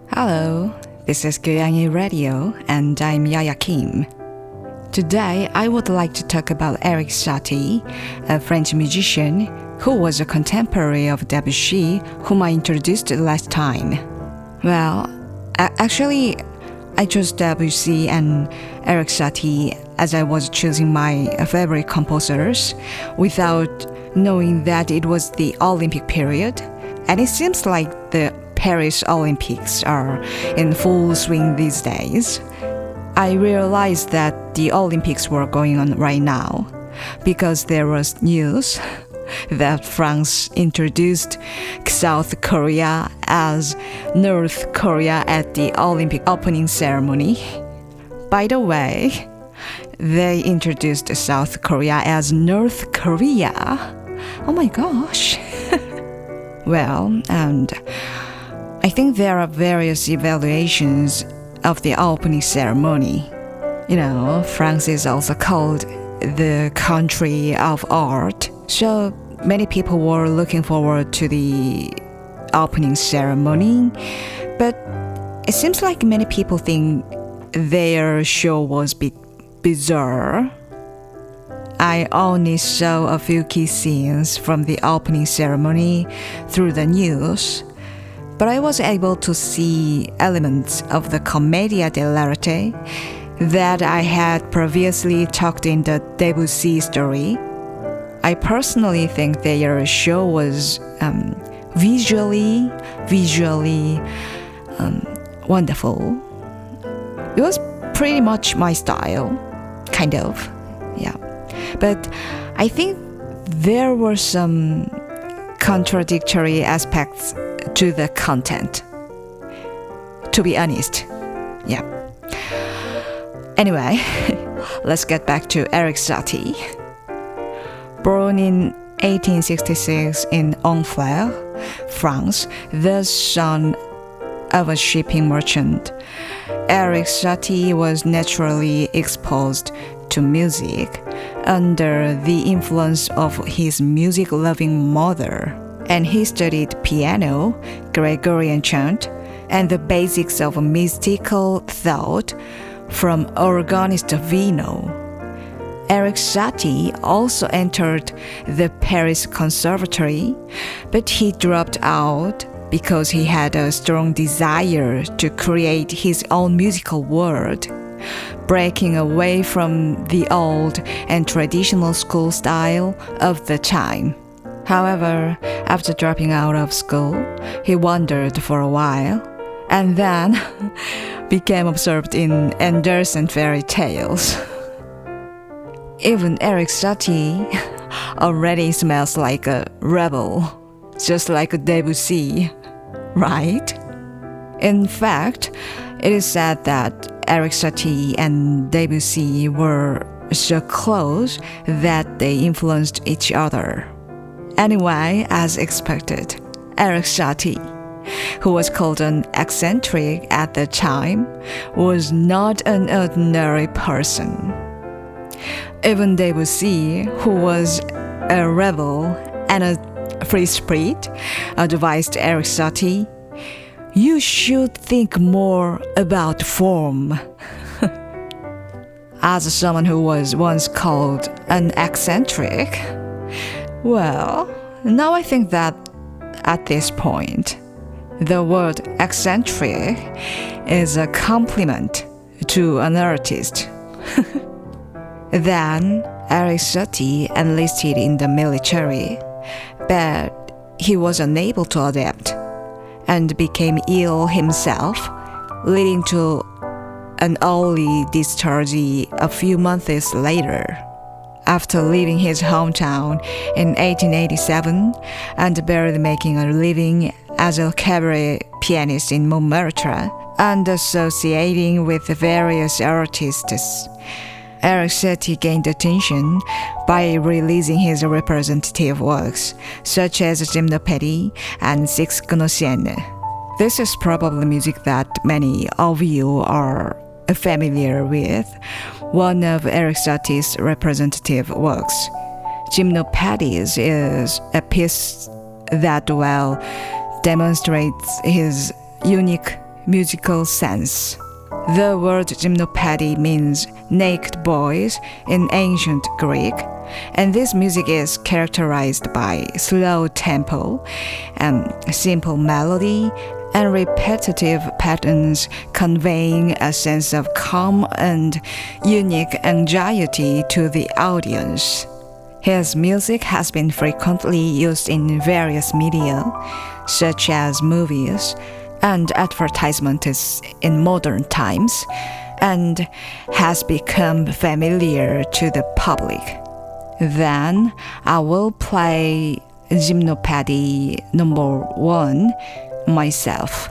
Hello, this is 𝙑𝙀𝙍 Radio, and I'm Yaya Kim. Today, I would like to talk about Erik Satie, a French musician who was a contemporary of Debussy, whom I introduced last time. Well, actually, I chose Debussy and Erik Satie as I was choosing my favorite composers without knowing that it was the Olympic period, and it seems like the Paris Olympics are in full swing these days. I realized that the Olympics were going on right now because there was news that France introduced South Korea as North Korea at the Olympic opening ceremony. By the way, they introduced South Korea as North Korea. Oh my gosh. Well, and I think there are various evaluations of the opening ceremony. You know, France is also called the country of art, so many people were looking forward to the opening ceremony, but it seems like many people think their show was a bit bizarre. I only saw a few key scenes from the opening ceremony through the news, but I was able to see elements of the Commedia dell'arte that I had previously talked in the Debussy story. I personally think their show was visually wonderful. It was pretty much my style, kind of, yeah. But I think there were some contradictory aspects to the content, to be honest. Yeah. Anyway, let's get back to Erik Satie. Born in 1866 in Honfleur, France, the son of a shipping merchant, Erik Satie was naturally exposed to music under the influence of his music-loving mother, and he studied piano, Gregorian chant, and the basics of mystical thought from organist Vino. Erik Satie also entered the Paris Conservatory, but he dropped out because he had a strong desire to create his own musical world, breaking away from the old and traditional school style of the time. However, after dropping out of school, he wandered for a while, and then became absorbed in Andersen fairy tales. Even Erik Satie already smells like a rebel, just like Debussy, right? In fact, it is said that Erik Satie and Debussy were so close that they influenced each other. Anyway, as expected, Erik Satie, who was called an eccentric at the time, was not an ordinary person. Even Debussy, who was a rebel and a free spirit, advised Erik Satie, "You should think more about form." As someone who was once called an eccentric, well, now I think that at this point, the word eccentric is a compliment to an artist. Then, Erik Satie enlisted in the military, but he was unable to adapt and became ill himself, leading to an early discharge a few months later. After leaving his hometown in 1887 and barely making a living as a cabaret pianist in Montmartre and associating with various artists, Erik Satie gained attention by releasing his representative works, such as Gymnopedies and Six Gnossiennes. This is probably music that many of you are familiar with, one of Erik Satie's representative works, Gymnopedies is a piece that well demonstrates his unique musical sense. The word gymnopedie means naked boys in ancient Greek, and this music is characterized by slow tempo and simple melody and repetitive patterns, conveying a sense of calm and unique anxiety to the audience. His music has been frequently used in various media, such as movies and advertisements in modern times, and has become familiar to the public. Then I will play Gymnopedie number 1 myself.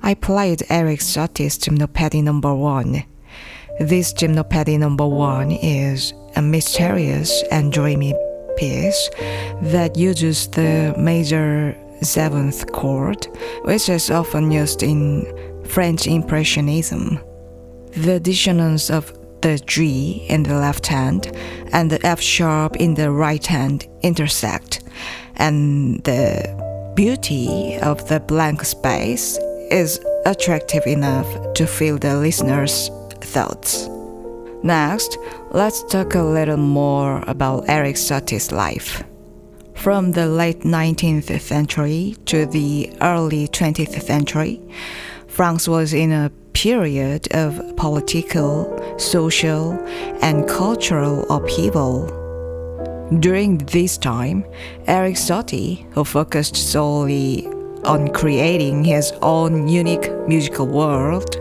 I played Erik Satie's Gymnopedie number 1. This Gymnopedie number 1 is a mysterious and dreamy piece that uses the major 7th chord, which is often used in French Impressionism. The dissonance of the G in the left hand and the F sharp in the right hand intersect, and the beauty of the blank space is attractive enough to fill the listener's thoughts. Next, let's talk a little more about Erik Satie's life. From the late 19th century to the early 20th century, France was in a period of political, social, and cultural upheaval. During this time, Erik Satie, who focused solely on creating his own unique musical world,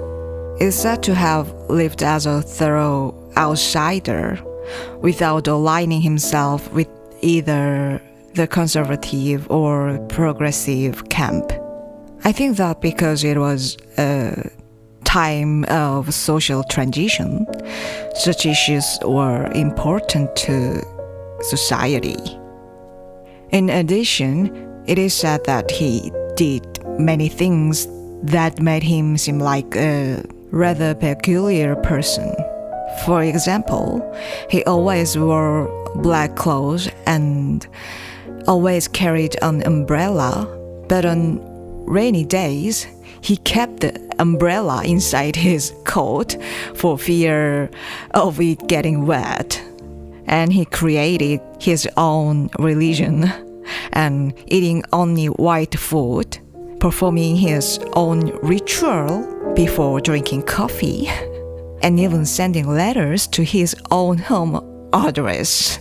is said to have lived as a thorough outsider without aligning himself with either the conservative or progressive camp. I think that because it was a time of social transition, such issues were important to society. In addition, it is said that he did many things that made him seem like a rather peculiar person. For example, he always wore black clothes and always carried an umbrella, but on rainy days, he kept the umbrella inside his coat for fear of it getting wet. And he created his own religion and eating only white food, performing his own ritual before drinking coffee, and even sending letters to his own home address.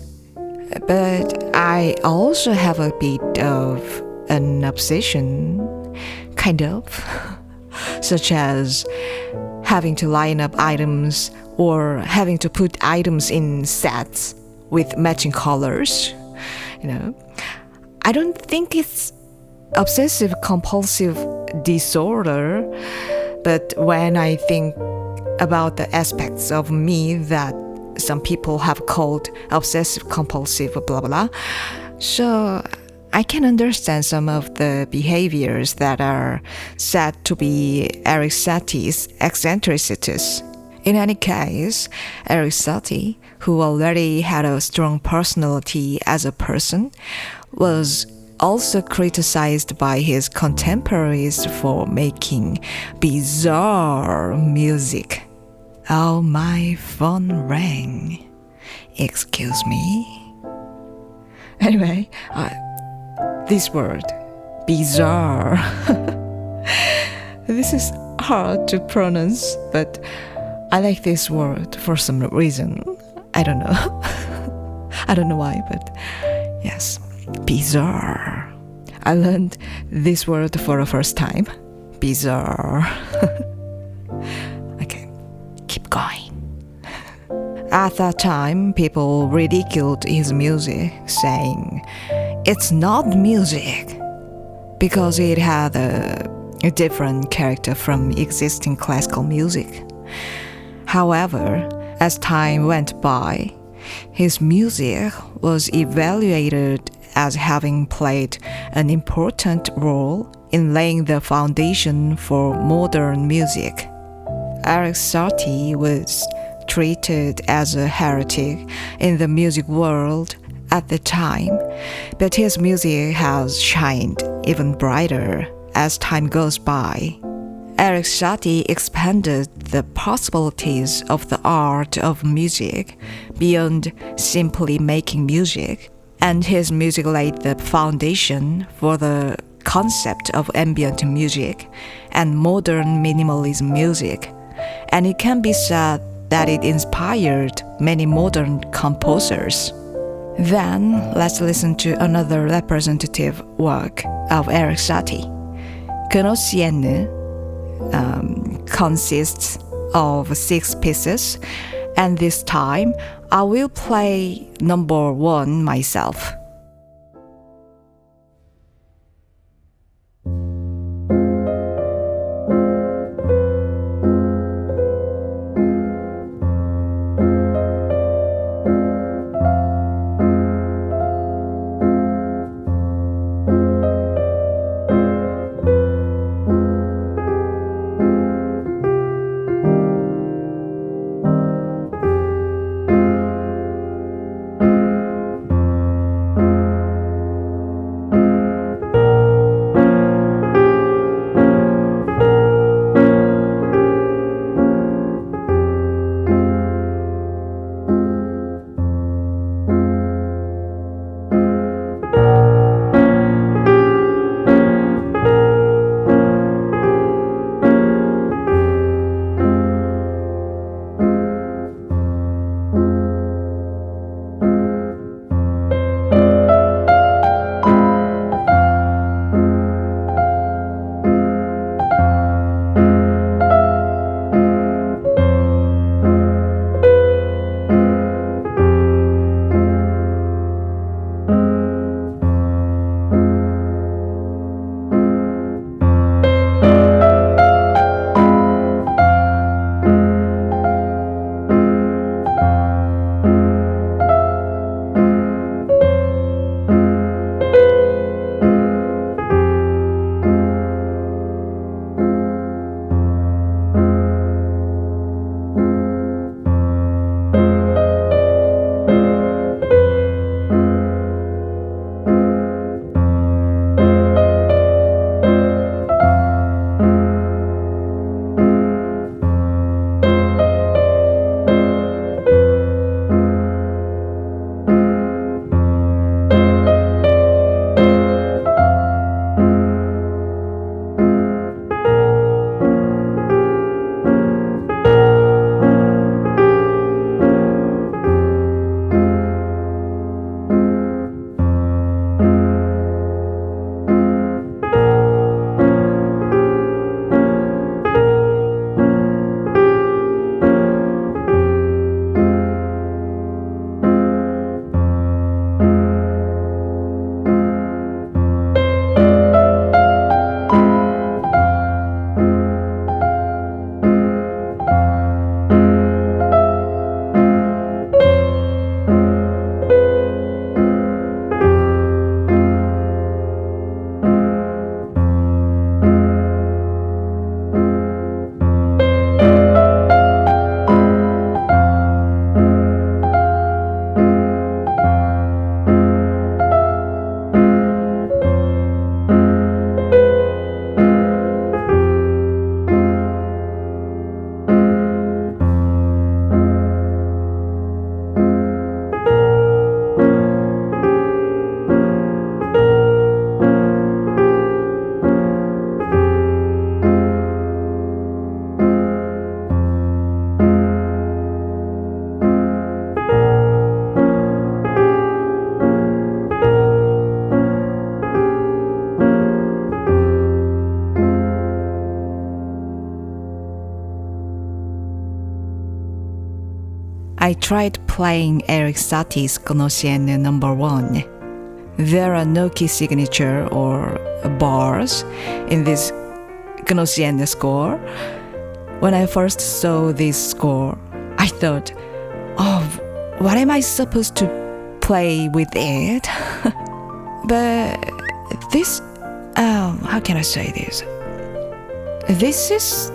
But I also have a bit of an obsession, kind of, such as having to line up items or having to put items in sets with matching colors. I don't think it's obsessive compulsive disorder, but when I think about the aspects of me that some people have called obsessive compulsive blah blah, so I can understand some of the behaviors that are said to be Erik Satie's eccentricities. In any case, Erik Satie, who already had a strong personality as a person, was also criticized by his contemporaries for making bizarre music. Oh, my phone rang. Excuse me. Anyway, this word, bizarre. This is hard to pronounce, but I like this word for some reason. I don't know. I don't know why, but yes, bizarre. I learned this word for the first time. Bizarre. Okay, keep going. At that time, people ridiculed his music, saying it's not music because it had a different character from existing classical music. However, as time went by, his music was evaluated as having played an important role in laying the foundation for modern music. Erik Satie was treated as a heretic in the music world at the time, but his music has shined even brighter as time goes by. Erik Satie expanded the possibilities of the art of music beyond simply making music, and his music laid the foundation for the concept of ambient music and modern minimalism music, and it can be said that it inspired many modern composers. Then, let's listen to another representative work of Erik Satie. Gnossiennes consists of 6 pieces, and this time I will play number 1 myself. I tried playing Erik Satie's Gnossiennes No. 1. There are no key signature or bars in this Gnossiennes score. When I first saw this score, I thought, oh, what am I supposed to play with it? But this, how can I say this? This is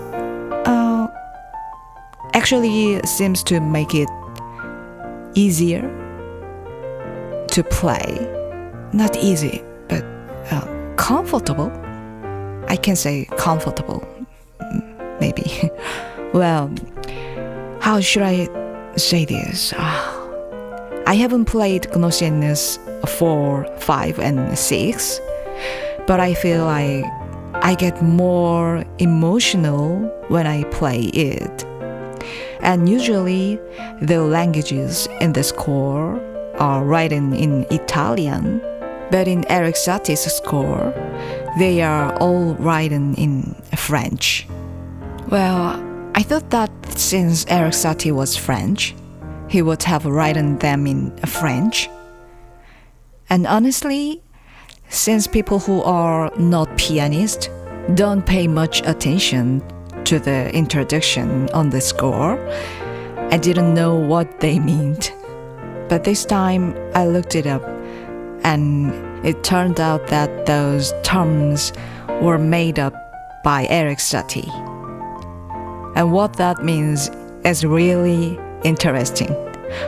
actually seems to make it easier to play. Not easy, but comfortable. I can say comfortable, maybe. Well, how should I say this? I haven't played Gnossiennes 4, 5, and 6, but I feel like I get more emotional when I play it. And usually the languages in the score are written in Italian, but in Erik Satie's score, they are all written in French. Well, I thought that since Erik Satie was French, he would have written them in French. And honestly, since people who are not pianists don't pay much attention to the introduction on the score, I didn't know what they meant. But this time I looked it up, and it turned out that those terms were made up by Erik Satie. And what that means is really interesting.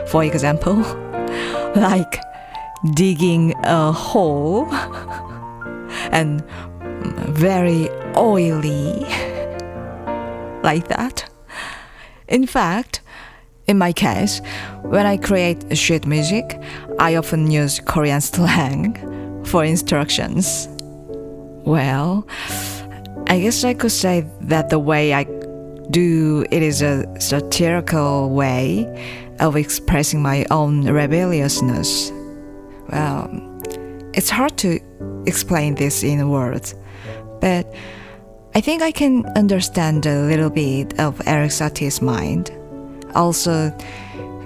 For example, like digging a hole and very oily, like that. In fact, in my case, when I create sheet music, I often use Korean slang for instructions. Well, I guess I could say that the way I do it is a satirical way of expressing my own rebelliousness. Well, it's hard to explain this in words, but I think I can understand a little bit of Erik Satie's mind. Also,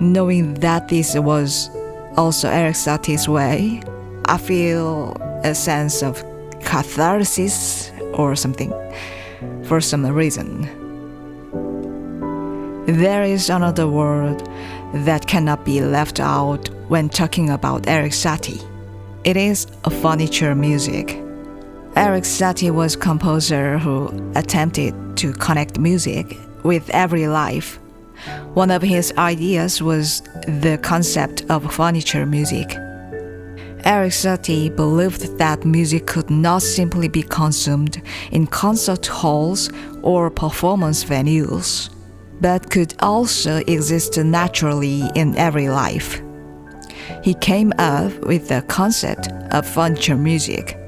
knowing that this was also Erik Satie's way, I feel a sense of catharsis or something for some reason. There is another word that cannot be left out when talking about Erik Satie. It is furniture music. Erik Satie was a composer who attempted to connect music with every life. One of his ideas was the concept of furniture music. Erik Satie believed that music could not simply be consumed in concert halls or performance venues, but could also exist naturally in every life. He came up with the concept of furniture music,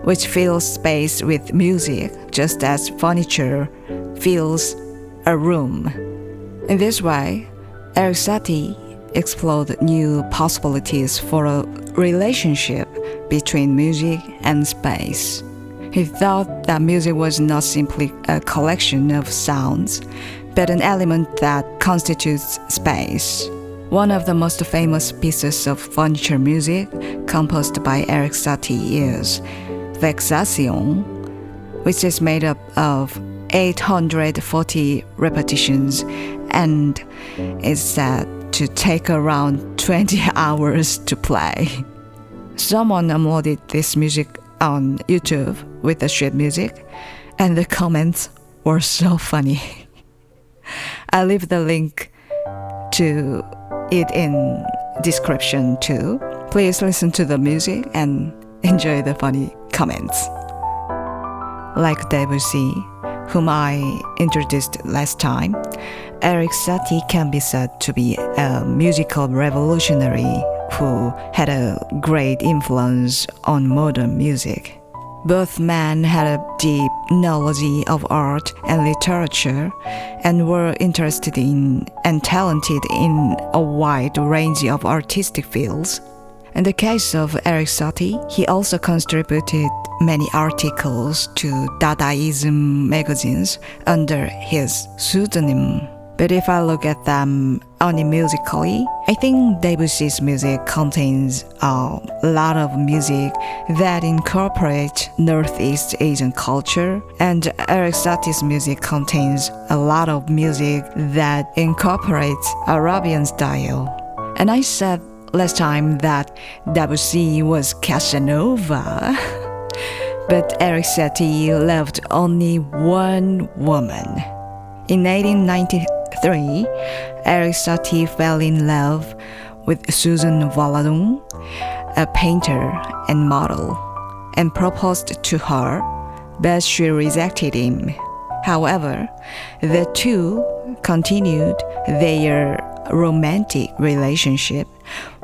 which fills space with music just as furniture fills a room. In this way, Erik Satie explored new possibilities for a relationship between music and space. He thought that music was not simply a collection of sounds, but an element that constitutes space. One of the most famous pieces of furniture music composed by Erik Satie is Vexation, which is made up of 840 repetitions and is said to take around 20 hours to play. Someone uploaded this music on YouTube with the sheet music, and the comments were so funny. I'll leave the link to it in description too. Please listen to the music and enjoy the funny comments. Like Debussy, whom I introduced last time, Erik Satie can be said to be a musical revolutionary who had a great influence on modern music. Both men had a deep knowledge of art and literature and were interested in and talented in a wide range of artistic fields. In the case of Erik Satie, he also contributed many articles to Dadaism magazines under his pseudonym. But if I look at them only musically, I think Debussy's music contains a lot of music that incorporates Northeast Asian culture, and Erik Satie's music contains a lot of music that incorporates Arabian style. And I said last time that Debussy was Casanova, but Erik Satie loved only one woman. In 1893, Erik Satie fell in love with Susan Valadon, a painter and model, and proposed to her, but she rejected him. However, the two continued their romantic relationship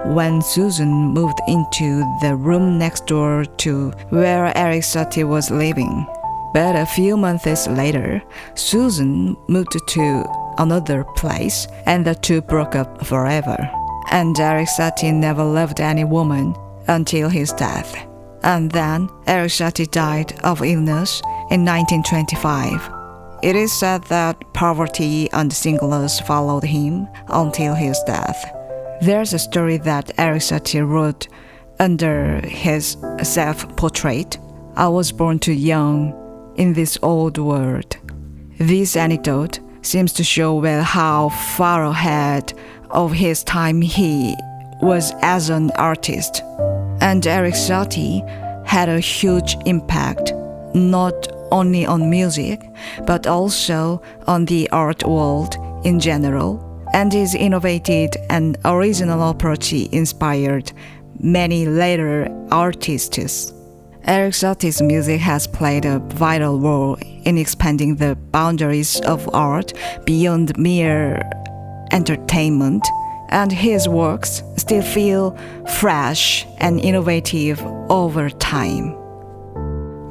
when Susan moved into the room next door to where Erik Satie was living. But a few months later, Susan moved to another place and the two broke up forever. And Erik Satie never loved any woman until his death. And then Erik Satie died of illness in 1925. It is said that poverty and singleness followed him until his death. There's a story that Erik Satie wrote under his self-portrait, "I was born too young in this old world." This anecdote seems to show well how far ahead of his time he was as an artist. And Erik Satie had a huge impact, not only on music, but also on the art world in general, and his innovative and original approach inspired many later artists. Erik Satie's music has played a vital role in expanding the boundaries of art beyond mere entertainment, and his works still feel fresh and innovative over time.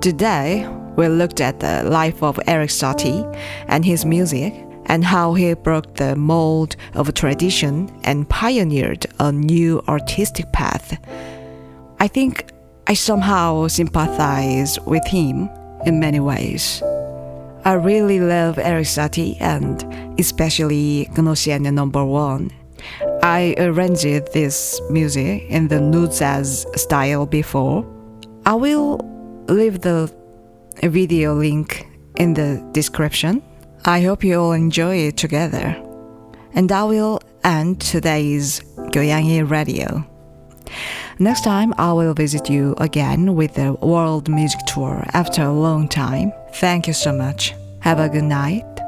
Today, we looked at the life of Erik Satie and his music, and how he broke the mold of tradition and pioneered a new artistic path. I think I somehow sympathize with him in many ways. I really love Erik Satie and especially Gnossiennes No. 1. I arranged this music in the nu jazz style before. I will leave the video link in the description. I hope you all enjoy it together. And I will end today's 고양이 Radio. Next time, I will visit you again with the world music tour after a long time. Thank you so much. Have a good night.